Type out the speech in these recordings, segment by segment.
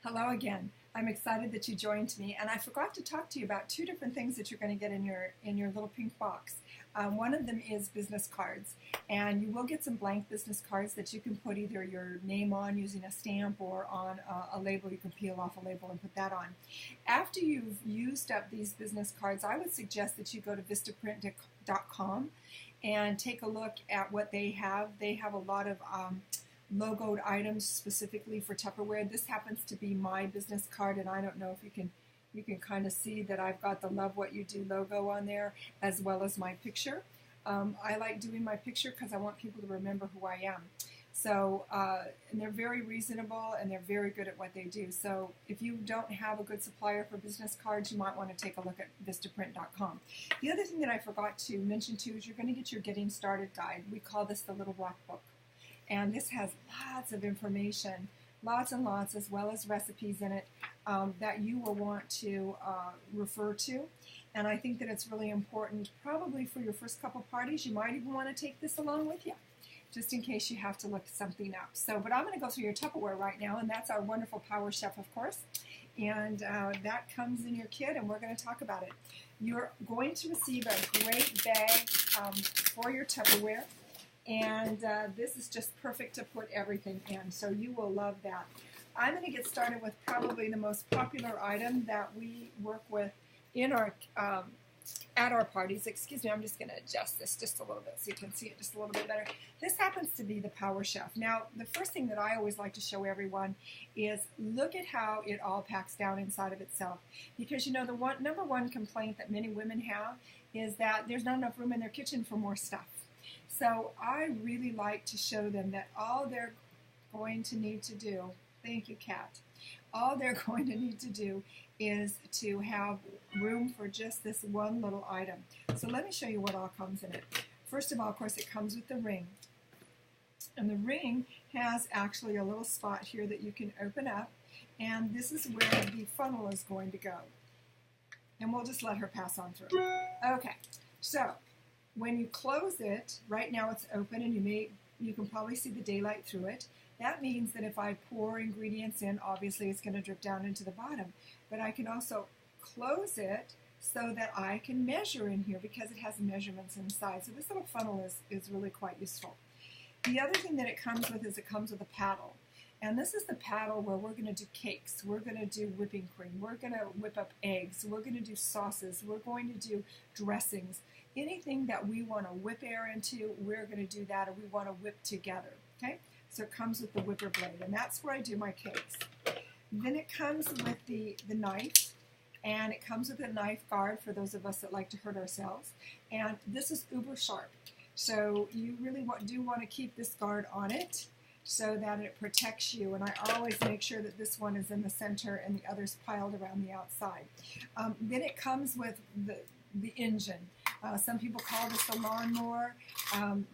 Hello again. I'm excited that you joined me, and I forgot to talk to you about two different things that you're going to get in your little pink box. One of them is business cards, and you will get some blank business cards that you can put either your name on using a stamp or on a label. You can peel off a label and put that on. After you've used up these business cards, I would suggest that you go to vistaprint.com and take a look at what they have. They have a lot of logoed items specifically for Tupperware. This happens to be my business card, and I don't know if you can kind of see that I've got the Love What You Do logo on there as well as my picture. I like doing my picture because I want people to remember who I am. So, and they're very reasonable and they're very good at what they do. So if you don't have a good supplier for business cards, you might want to take a look at vistaprint.com. The other thing that I forgot to mention too is you're going to get your Getting Started guide. We call this the Little Black Book. And this has lots of information, lots and lots, as well as recipes in it that you will want to refer to. And I think that it's really important, probably for your first couple parties, you might even want to take this along with you, just in case you have to look something up. So, but I'm going to go through your Tupperware right now, and that's our wonderful Power Chef, of course. And that comes in your kit, and we're going to talk about it. You're going to receive a great bag for your Tupperware. And this is just perfect to put everything in, so you will love that. I'm going to get started with probably the most popular item that we work with in our at our parties. Excuse me, I'm just going to adjust this just a little bit so you can see it just a little bit better. This happens to be the Power Chef. Now, the first thing that I always like to show everyone is look at how it all packs down inside of itself. Because, you know, the number one complaint that many women have is that there's not enough room in their kitchen for more stuff. So I really like to show them that all they're going to need to do, thank you, Kat, all they're going to need to do is to have room for just this one little item. So let me show you what all comes in it. First of all, of course, it comes with the ring. And the ring has actually a little spot here that you can open up, and this is where the funnel is going to go. And we'll just let her pass on through. Okay, so when you close it, right now it's open and you can probably see the daylight through it. That means that if I pour ingredients in, obviously it's going to drip down into the bottom. But I can also close it so that I can measure in here because it has measurements inside. So this little funnel is really quite useful. The other thing that it comes with is it comes with a paddle. And this is the paddle where we're going to do cakes, we're going to do whipping cream, we're going to whip up eggs, we're going to do sauces, we're going to do dressings. Anything that we want to whip air into, we're going to do that, or we want to whip together, okay? So it comes with the whipper blade, and that's where I do my cakes. Then it comes with the knife, and it comes with a knife guard for those of us that like to hurt ourselves. And this is uber sharp, so you really do want to keep this guard on it so that it protects you. And I always make sure that this one is in the center and the others piled around the outside. Then it comes with the engine. Some people call this a lawnmower.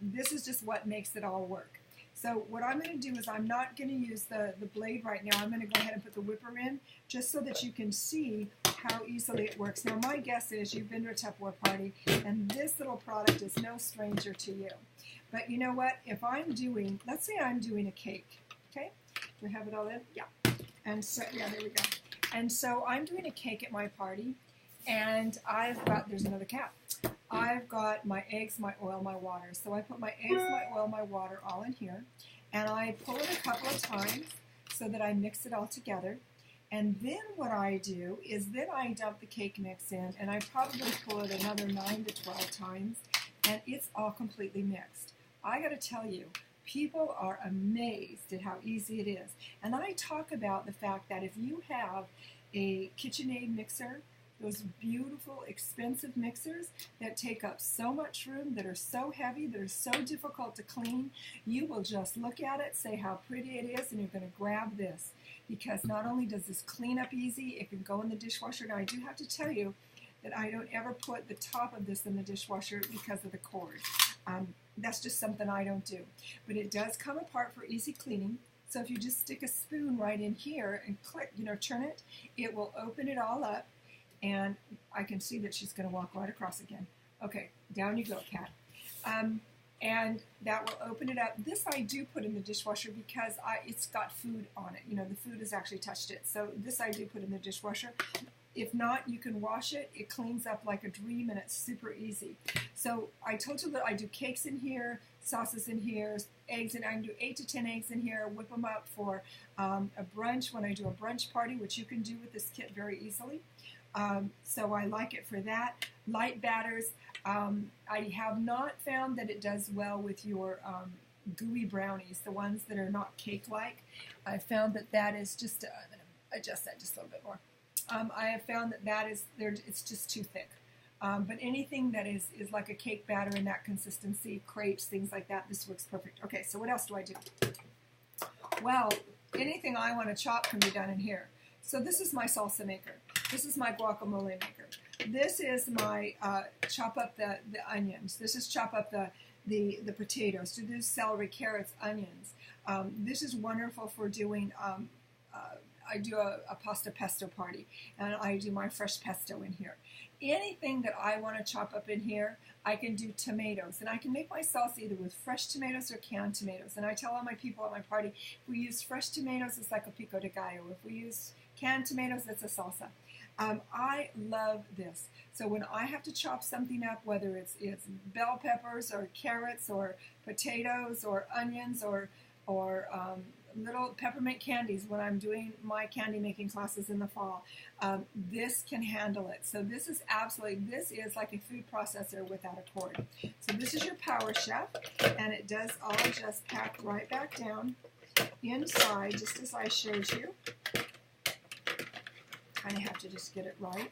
This is just what makes it all work. So what I'm going to do is I'm not going to use the blade right now. I'm going to go ahead and put the whipper in just so that you can see how easily it works. Now my guess is you've been to a Tupperware party and this little product is no stranger to you. But you know what? If I'm doing, let's say I'm doing a cake, okay? Do we have it all in? Yeah. And so, yeah, there we go. And so I'm doing a cake at my party, and I've got, there's another cat. I've got my eggs, my oil, my water. So I put my eggs, my oil, my water all in here, and I pull it a couple of times so that I mix it all together. And then what I do is then I dump the cake mix in, and I probably pull it another 9 to 12 times, and it's all completely mixed. I got to tell you, people are amazed at how easy it is. And I talk about the fact that if you have a KitchenAid mixer, those beautiful, expensive mixers that take up so much room, that are so heavy, that are so difficult to clean, you will just look at it, say how pretty it is, and you're going to grab this. Because not only does this clean up easy, it can go in the dishwasher. Now, I do have to tell you that I don't ever put the top of this in the dishwasher because of the cord. That's just something I don't do. But it does come apart for easy cleaning. So if you just stick a spoon right in here and click, turn it, it will open it all up. And I can see that she's going to walk right across again. Okay, down you go, Kat. and that will open it up. This I do put in the dishwasher because it's got food on it. You know, the food has actually touched it. So this I do put in the dishwasher. If not, you can wash it. It cleans up like a dream, and it's super easy. So I told you that I do cakes in here, sauces in here, eggs, and I can do 8 to 10 eggs in here, whip them up for a brunch when I do a brunch party, which you can do with this kit very easily. So I like it for that. Light batters. I have not found that it does well with your gooey brownies, the ones that are not cake-like. I found that that is just, I'm going to adjust that just a little bit more. I have found that it's just too thick. But anything that is like a cake batter in that consistency, crepes, things like that, this works perfect. Okay, so what else do I do? Well, anything I want to chop can be done in here. So this is my salsa maker. This is my guacamole maker. This is my chop up the onions. This is chop up the potatoes. So this is celery, carrots, onions. This is wonderful for doing I do a pasta pesto party, and I do my fresh pesto in here. Anything that I want to chop up in here, I can do tomatoes, and I can make my salsa either with fresh tomatoes or canned tomatoes. And I tell all my people at my party, if we use fresh tomatoes, it's like a pico de gallo. If we use canned tomatoes, it's a salsa. I love this. So when I have to chop something up, whether it's bell peppers or carrots or potatoes or onions or little peppermint candies when I'm doing my candy making classes in the fall, this can handle it. So this is like a food processor without a cord. So this is your Power Chef, and it does all just pack right back down inside, just as I showed you. Kind of have to just get it right,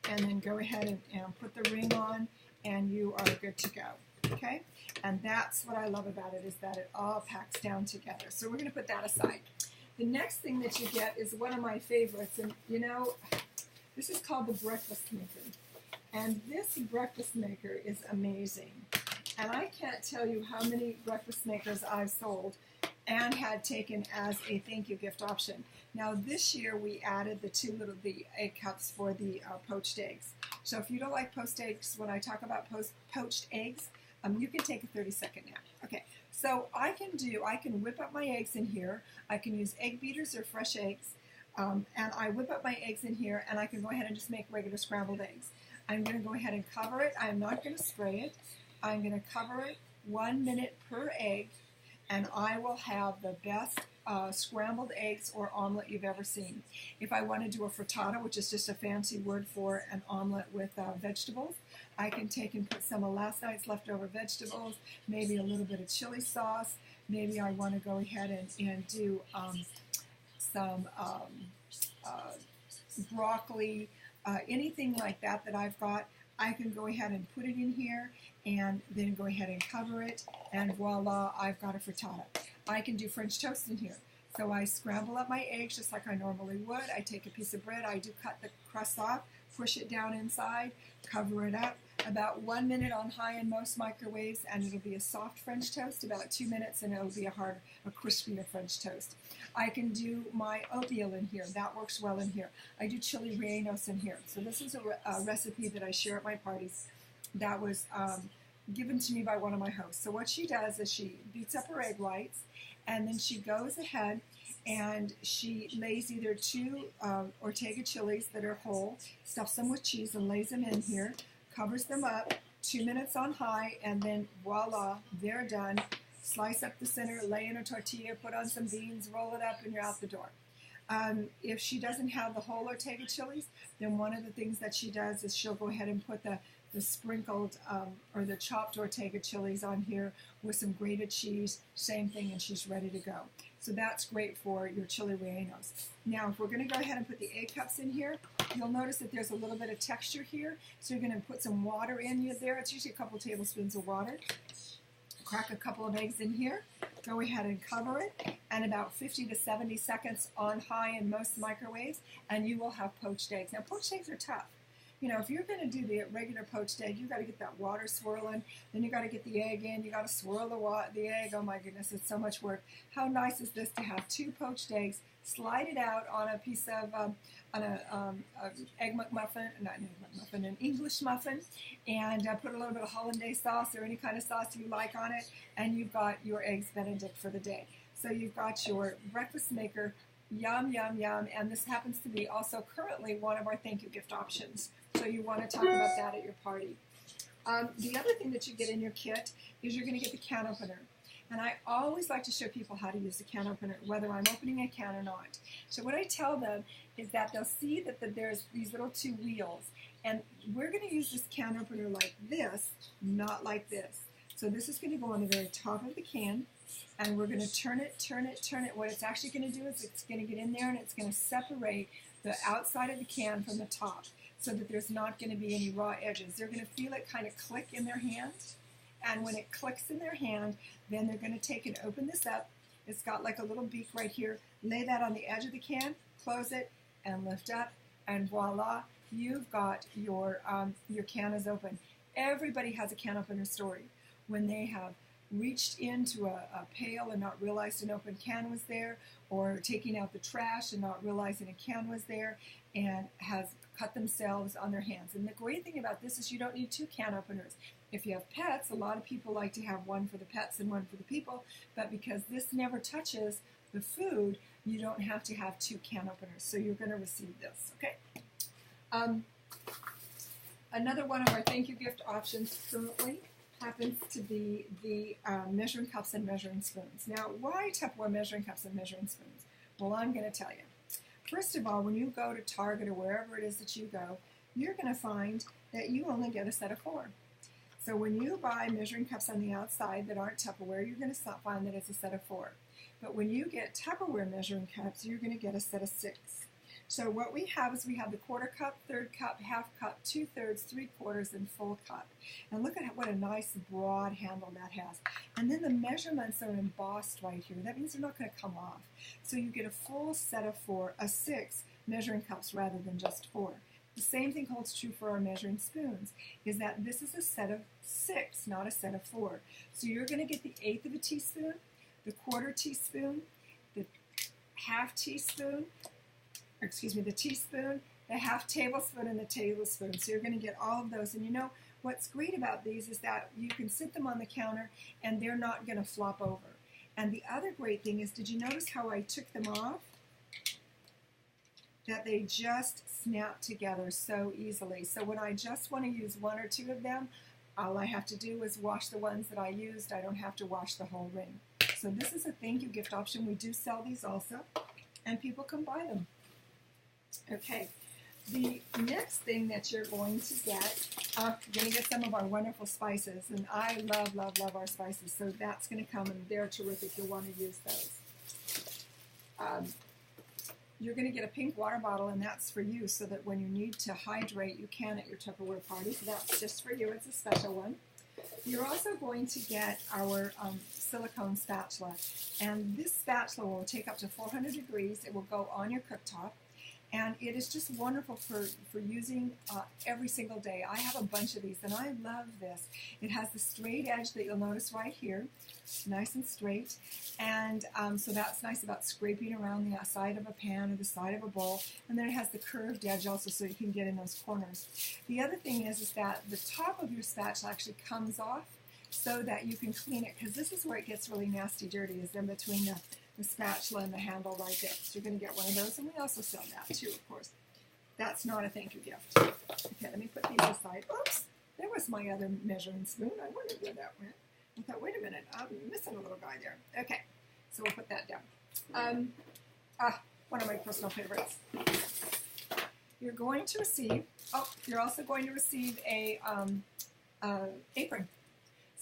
and then go ahead and put the ring on, and you are good to go. Okay, and that's what I love about it, is that it all packs down together. So we're going to put that aside. The next thing that you get is one of my favorites, and you know, this is called the breakfast maker. And this breakfast maker is amazing. And I can't tell you how many breakfast makers I've sold and had taken as a thank you gift option. Now this year we added the egg cups for the poached eggs. So if you don't like poached eggs, when I talk about poached eggs, you can take a 30-second nap. Okay, so I can whip up my eggs in here. I can use egg beaters or fresh eggs, and I whip up my eggs in here, and I can go ahead and just make regular scrambled eggs. I'm going to go ahead and cover it. I'm not going to spray it. I'm going to cover it 1 minute per egg, and I will have the best scrambled eggs or omelet you've ever seen. If I want to do a frittata, which is just a fancy word for an omelet with vegetables, I can take and put some of last night's leftover vegetables, maybe a little bit of chili sauce. Maybe I want to go ahead and do some broccoli, anything like that I've got. I can go ahead and put it in here and then go ahead and cover it, and voila, I've got a frittata. I can do French toast in here. So I scramble up my eggs just like I normally would. I take a piece of bread, I do cut the crust off, push it down inside, cover it up, about 1 minute on high in most microwaves, and it'll be a soft French toast, about 2 minutes, and it'll be a crispier French toast. I can do my oatmeal in here. That works well in here. I do chili rellenos in here. So this is a recipe that I share at my parties that was given to me by one of my hosts. So what she does is she beats up her egg whites, and then she goes ahead and she lays either 2 Ortega chilies that are whole, stuffs them with cheese and lays them in here, covers them up, 2 minutes on high, and then voila, they're done. Slice up the center, lay in a tortilla, put on some beans, roll it up, and you're out the door. If she doesn't have the whole Ortega chilies, then one of the things that she does is she'll go ahead and put the sprinkled or the chopped Ortega chilies on here with some grated cheese, same thing, and she's ready to go. So that's great for your chili rellenos. Now, if we're going to go ahead and put the egg cups in here, you'll notice that there's a little bit of texture here. So you're going to put some water in there. It's usually a couple tablespoons of water. Crack a couple of eggs in here. Go ahead and cover it, and about 50 to 70 seconds on high in most microwaves, and you will have poached eggs. Now, poached eggs are tough. You know, if you're going to do the regular poached egg, you got to get that water swirling. Then you got to get the egg in. You got to swirl the egg. Oh my goodness, it's so much work. How nice is this to have 2 poached eggs, slide it out on a piece of egg McMuffin, not an egg McMuffin, an English muffin, and put a little bit of hollandaise sauce or any kind of sauce you like on it, and you've got your eggs Benedict for the day. So you've got your breakfast maker. Yum, yum, yum. And this happens to be also currently one of our thank you gift options. So you want to talk about that at your party. The other thing that you get in your kit is you're going to get the can opener. And I always like to show people how to use the can opener, whether I'm opening a can or not. So what I tell them is that they'll see that there's these little 2 wheels. And we're going to use this can opener like this, not like this. So this is going to go on the very top of the can. And we're going to turn it, turn it, turn it. What it's actually going to do is it's going to get in there and it's going to separate the outside of the can from the top so that there's not going to be any raw edges. They're going to feel it kind of click in their hand. And when it clicks in their hand, then they're going to take and open this up. It's got like a little beak right here. Lay that on the edge of the can, close it, and lift up. And voila, you've got your can is open. Everybody has a can opener story. When they have reached into a pail and not realized an open can was there, or taking out the trash and not realizing a can was there, and has cut themselves on their hands. And the great thing about this is you don't need 2 can openers. If you have pets, a lot of people like to have one for the pets and one for the people, but because this never touches the food, you don't have to have 2 can openers. So you're going to receive this, okay? Another one of our thank you gift options currently happens to be the measuring cups and measuring spoons. Now, why Tupperware measuring cups and measuring spoons? Well, I'm going to tell you. First of all, when you go to Target or wherever it is that you go, you're going to find that you only get a set of 4. So when you buy measuring cups on the outside that aren't Tupperware, you're going to find that it's a set of 4. But when you get Tupperware measuring cups, you're going to get a set of 6. So what we have is we have the 1/4 cup, 1/3 cup, 1/2 cup, 2/3, 3/4, and full cup. And look at what a nice broad handle that has. And then the measurements are embossed right here. That means they're not going to come off. So you get a full set of 6 measuring cups rather than just 4. The same thing holds true for our measuring spoons, is that this is a set of 6, not a set of 4. So you're going to get the 1/8 of a teaspoon, the 1/4 teaspoon, the 1/2 teaspoon, the teaspoon, the 1/2 tablespoon, and the tablespoon. So you're going to get all of those. And you know, what's great about these is that you can sit them on the counter and they're not going to flop over. And the other great thing is, did you notice how I took them off? That they just snap together so easily. So when I just want to use 1 or 2 of them, all I have to do is wash the ones that I used. I don't have to wash the whole ring. So this is a thank you gift option. We do sell these also, and people can buy them. Okay, the next thing that you're going to get, you're going to get some of our wonderful spices, and I love, love, love our spices, so that's going to come, and they're terrific. You'll want to use those. You're going to get a pink water bottle, and that's for you, so that when you need to hydrate, you can at your Tupperware party. So that's just for you. It's a special one. You're also going to get our silicone spatula, and this spatula will take up to 400 degrees. It will go on your cooktop. And it is just wonderful for using every single day. I have a bunch of these, and I love this. It has the straight edge that you'll notice right here, nice and straight. And so that's nice about scraping around the side of a pan or the side of a bowl. And then it has the curved edge also, so you can get in those corners. The other thing is that the top of your spatula actually comes off so that you can clean it, because this is where it gets really nasty dirty, is in between the spatula and the handle right there. So you're going to get one of those, and we also sell that too, of course. That's not a thank you gift. Okay, let me put these aside. Oops, there was my other measuring spoon. I wondered where that went. I thought, wait a minute, I'm missing a little guy there. Okay, so we'll put that down. One of my personal favorites. You're going to receive, you're also going to receive a apron.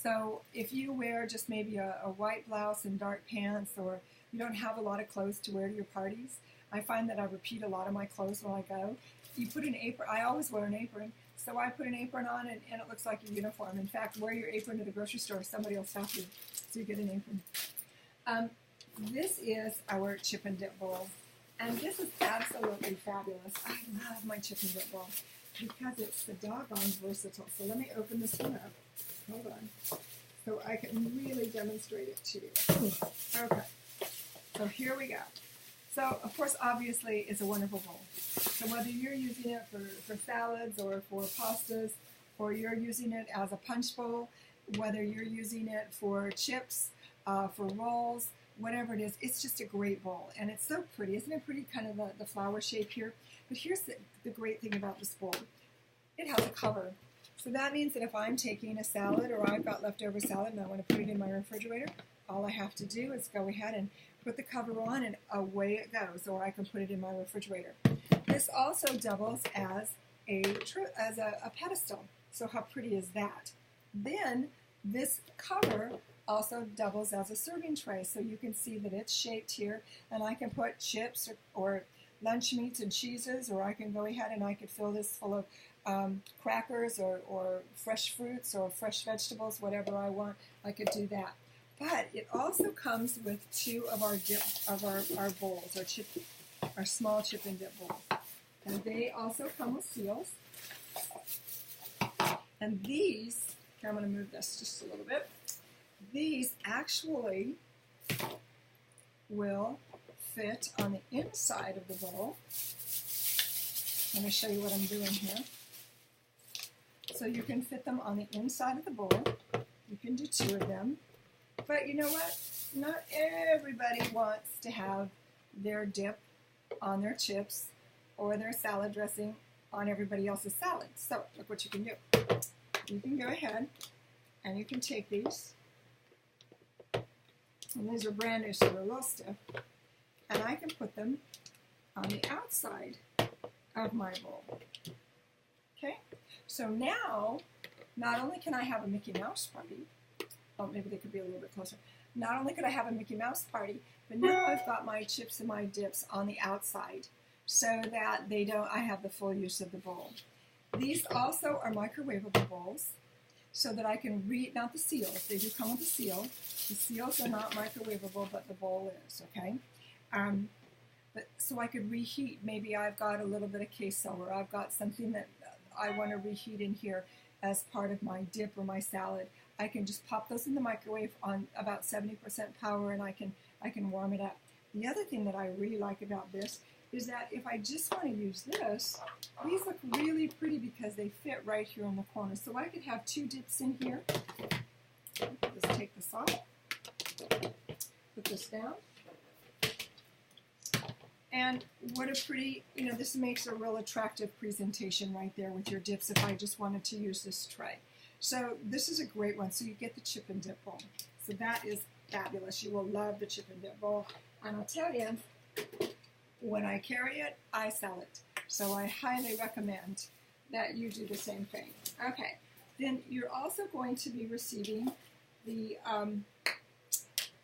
So if you wear just maybe a white blouse and dark pants, or you don't have a lot of clothes to wear to your parties, I find that I repeat a lot of my clothes when I go. You put an apron, I always wear an apron, so I put an apron on and it looks like a uniform. In fact, wear your apron to the grocery store, somebody will stop you, so you get an apron. This is our chip and dip bowl, and this is absolutely fabulous. I love my chip and dip bowl. because it's the doggone versatile. So let me open this one up. Hold on. So I can really demonstrate it to you. Okay. So here we go. So, of course, obviously, it's a wonderful bowl. So whether you're using it for salads or for pastas, or you're using it as a punch bowl, whether you're using it for chips, for rolls, whatever it is, it's just a great bowl. And it's so pretty. Isn't it pretty, kind of the flower shape here? But here's the great thing about this bowl. It has a cover. So that means that if I'm taking a salad or I've got leftover salad and I want to put it in my refrigerator, all I have to do is go ahead and put the cover on and away it goes, or I can put it in my refrigerator. This also doubles as a pedestal. So how pretty is that? Then this cover also doubles as a serving tray. So you can see that it's shaped here, and I can put chips or lunch meats and cheeses, or I can go ahead and I could fill this full of crackers or fresh fruits or fresh vegetables, whatever I want. I could do that. But it also comes with two of our bowls, our small chip and dip bowls. And they also come with seals. And these, okay, I'm going to move this just a little bit. These actually will fit on the inside of the bowl. Let me show you what I'm doing here. So you can fit them on the inside of the bowl. You can do two of them. But you know what? Not everybody wants to have their dip on their chips or their salad dressing on everybody else's salad. So look what you can do. You can go ahead and you can take these. And these are brand new, so they're a little stiff. And I can put them on the outside of my bowl. Okay? So now, not only can I have a Mickey Mouse party, oh, maybe they could be a little bit closer. Not only could I have a Mickey Mouse party, but now I've got my chips and my dips on the outside so that I have the full use of the bowl. These also are microwavable bowls so that I can not the seals. They do come with a seal. The seals are not microwavable, but the bowl is, okay? So I could reheat. Maybe I've got a little bit of queso, or I've got something that I want to reheat in here as part of my dip or my salad. I can just pop those in the microwave on about 70% power, and I can warm it up. The other thing that I really like about this is that if I just want to use this, these look really pretty because they fit right here in the corner. So I could have two dips in here. Just take this off, put this down. And what a pretty, this makes a real attractive presentation right there with your dips if I just wanted to use this tray. So this is a great one. So you get the chip and dip bowl. So that is fabulous. You will love the chip and dip bowl. And I'll tell you, when I carry it, I sell it. So I highly recommend that you do the same thing. Okay, then you're also going to be receiving the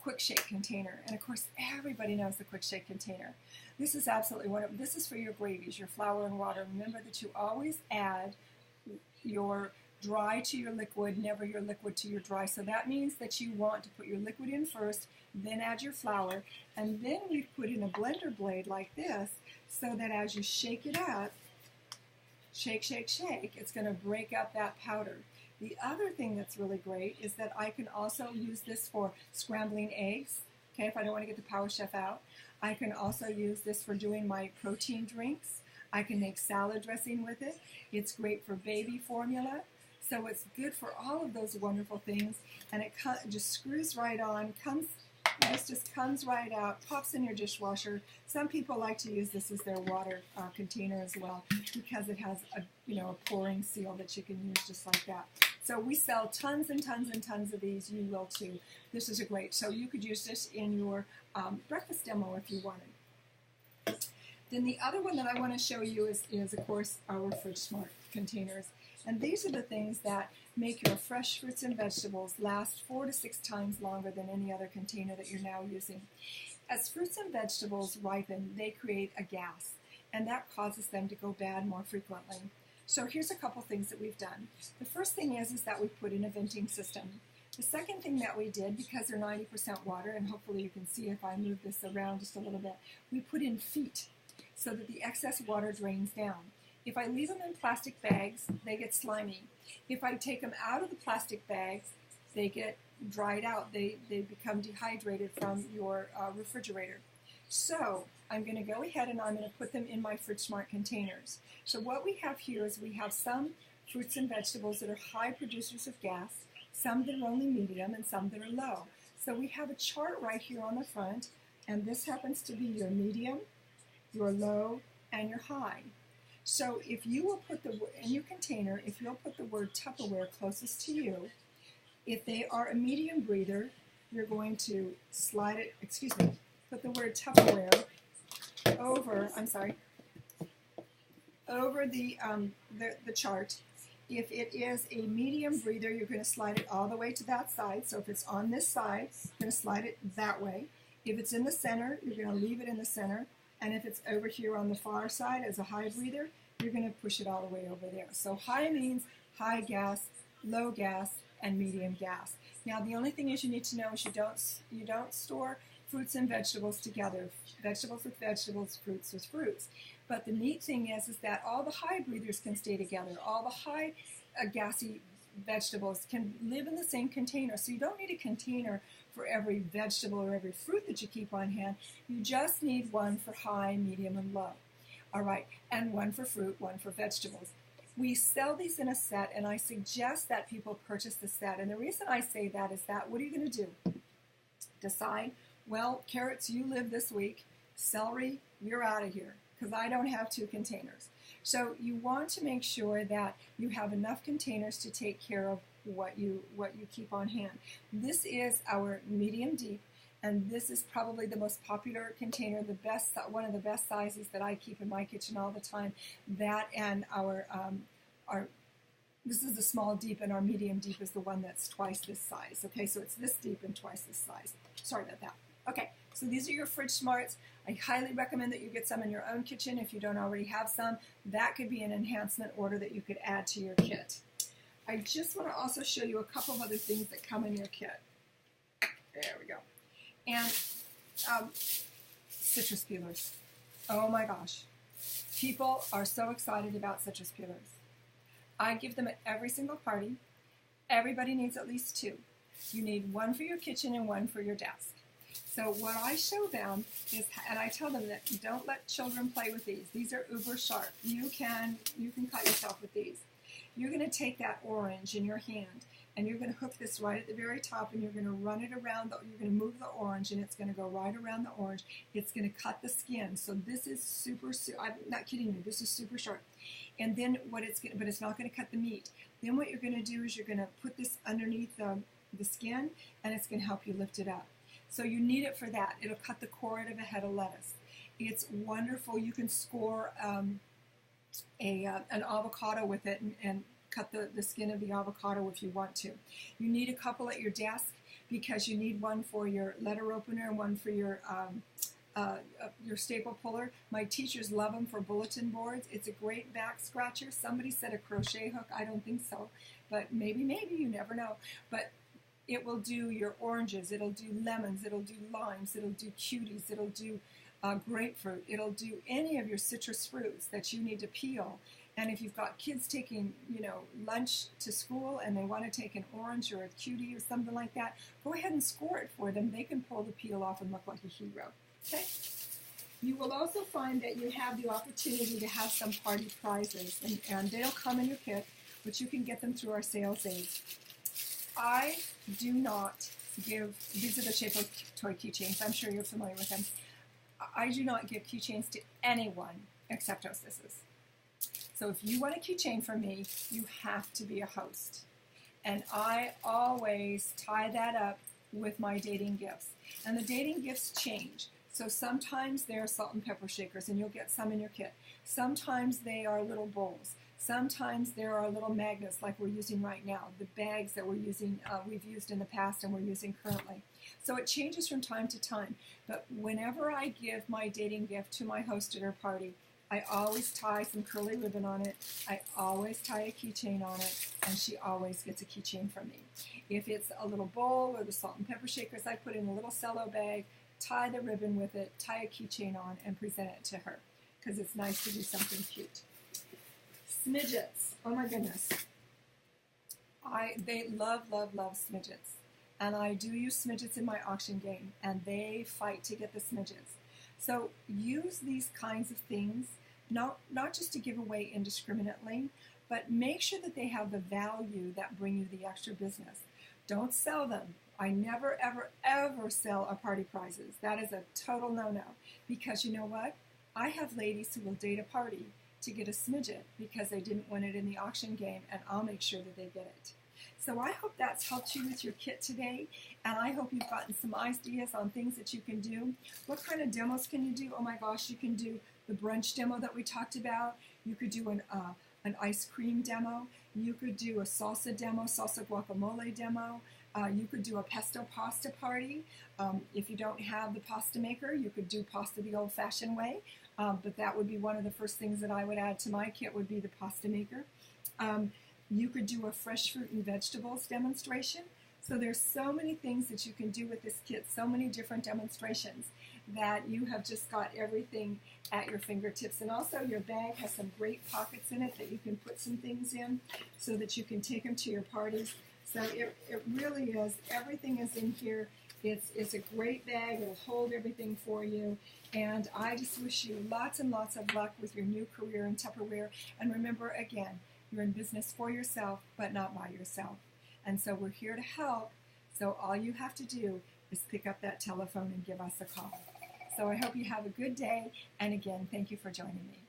quick shake container. And of course, everybody knows the quick shake container. This is absolutely wonderful. This is for your gravies, your flour and water. Remember that you always add your dry to your liquid, never your liquid to your dry. So that means that you want to put your liquid in first, then add your flour, and then you put in a blender blade like this so that as you shake it up, shake, shake, shake, it's going to break up that powder. The other thing that's really great is that I can also use this for scrambling eggs, okay, if I don't want to get the Power Chef out. I can also use this for doing my protein drinks. I can make salad dressing with it. It's great for baby formula. So it's good for all of those wonderful things. And it just screws right on, this just comes right out, pops in your dishwasher. Some people like to use this as their water container as well because it has a pouring seal that you can use just like that. So we sell tons and tons and tons of these. You will too. This is a great. So you could use this in your breakfast demo if you wanted. Then the other one that I want to show you is of course our Fridge Smart containers. And these are the things that make your fresh fruits and vegetables last 4 to 6 times longer than any other container that you're now using. As fruits and vegetables ripen, they create a gas, and that causes them to go bad more frequently. So here's a couple things that we've done. The first thing is that we put in a venting system. The second thing that we did, because they're 90% water, and hopefully you can see if I move this around just a little bit, we put in feet so that the excess water drains down. If I leave them in plastic bags, they get slimy. If I take them out of the plastic bags, they get dried out. They become dehydrated from your refrigerator. So I'm going to go ahead and I'm going to put them in my Fridge Smart containers. So what we have here is we have some fruits and vegetables that are high producers of gas, some that are only medium, and some that are low. So we have a chart right here on the front, and this happens to be your medium, your low, and your high. So if you will put in your container, if you'll put the word Tupperware closest to you, if they are a medium breather, you're going to slide it, put the word Tupperware over the chart. If it is a medium breather, you're going to slide it all the way to that side. So if it's on this side, you're going to slide it that way. If it's in the center, you're going to leave it in the center. And if it's over here on the far side as a high breather, you're going to push it all the way over there. So high means high gas, low gas, and medium gas. Now the only thing is you need to know is you don't store fruits and vegetables together. Vegetables with vegetables, fruits with fruits. But the neat thing is that all the high breathers can stay together. All the high gassy vegetables can live in the same container. So you don't need a container for every vegetable or every fruit that you keep on hand. You just need one for high, medium, and low. All right, and one for fruit, one for vegetables. We sell these in a set, and I suggest that people purchase the set. And the reason I say that is that what are you going to do? Decide, well, carrots, you live this week. Celery, you're out of here, because I don't have 2 containers. So you want to make sure that you have enough containers to take care of what you keep on hand. This is our medium deep, and this is probably the most popular container, one of the best sizes that I keep in my kitchen all the time. That and this is the small deep, and our medium deep is the one that's twice this size. Okay, so it's this deep and twice this size. Sorry about that. Okay, so these are your Fridge Smarts. I highly recommend that you get some in your own kitchen if you don't already have some. That could be an enhancement order that you could add to your kit. I just want to also show you a couple of other things that come in your kit. There we go. And citrus peelers. Oh my gosh. People are so excited about citrus peelers. I give them at every single party. Everybody needs at least 2. You need one for your kitchen and one for your desk. So what I show them is, and I tell them that don't let children play with these. These are uber sharp. You can cut yourself with these. You're going to take that orange in your hand, and you're going to hook this right at the very top, and you're going to run it around. You're going to move the orange, and it's going to go right around the orange. It's going to cut the skin. So this is super. I'm not kidding you. This is super sharp. And then but it's not going to cut the meat. Then what you're going to do is you're going to put this underneath the skin, and it's going to help you lift it up. So you need it for that. It'll cut the core out of a head of lettuce. It's wonderful. You can score an avocado with it and cut the skin of the avocado if you want to. You need a couple at your desk because you need one for your letter opener and one for your staple puller. My teachers love them for bulletin boards. It's a great back scratcher. Somebody said a crochet hook. I don't think so, but maybe, you never know. But it will do your oranges, it'll do lemons, it'll do limes, it'll do cuties, it'll do grapefruit, it'll do any of your citrus fruits that you need to peel. And if you've got kids taking, lunch to school and they want to take an orange or a cutie or something like that, go ahead and score it for them. They can pull the peel off and look like a hero. Okay? You will also find that you have the opportunity to have some party prizes, and they'll come in your kit, but you can get them through our sales aids. I do not give, these are the Shape of Toy keychains. I'm sure you're familiar with them. I do not give keychains to anyone except hostesses. So if you want a keychain from me, you have to be a host. And I always tie that up with my dating gifts. And the dating gifts change. So sometimes they're salt and pepper shakers, and you'll get some in your kit. Sometimes they are little bowls. Sometimes there are little magnets like we're using right now, the bags that we've used in the past and we're using currently. So it changes from time to time. But whenever I give my dating gift to my host at her party, I always tie some curly ribbon on it. I always tie a keychain on it, and she always gets a keychain from me. If it's a little bowl or the salt and pepper shakers, I put in a little cello bag, tie the ribbon with it, tie a keychain on, and present it to her because it's nice to do something cute. Smidgets. Oh my goodness. They love, love, love smidgets. And I do use smidgets in my auction game, and they fight to get the smidgets. So use these kinds of things, not just to give away indiscriminately, but make sure that they have the value that bring you the extra business. Don't sell them. I never, ever, ever sell our party prizes. That is a total no-no. Because you know what? I have ladies who will date a party to get a smidget because they didn't win it in the auction game, and I'll make sure that they get it. So I hope that's helped you with your kit today, and I hope you've gotten some ideas on things that you can do. What kind of demos can you do? Oh my gosh, you can do the brunch demo that we talked about. You could do an ice cream demo. You could do a salsa demo, salsa guacamole demo. You could do a pesto pasta party. If you don't have the pasta maker, you could do pasta the old-fashioned way. But that would be one of the first things that I would add to my kit would be the pasta maker. You could do a fresh fruit and vegetables demonstration. So there's so many things that you can do with this kit, so many different demonstrations that you have just got everything at your fingertips. And also your bag has some great pockets in it that you can put some things in so that you can take them to your parties. So it really is, everything is in here. It's a great bag. It'll hold everything for you. And I just wish you lots and lots of luck with your new career in Tupperware. And remember, again, you're in business for yourself, but not by yourself. And so we're here to help. So all you have to do is pick up that telephone and give us a call. So I hope you have a good day. And again, thank you for joining me.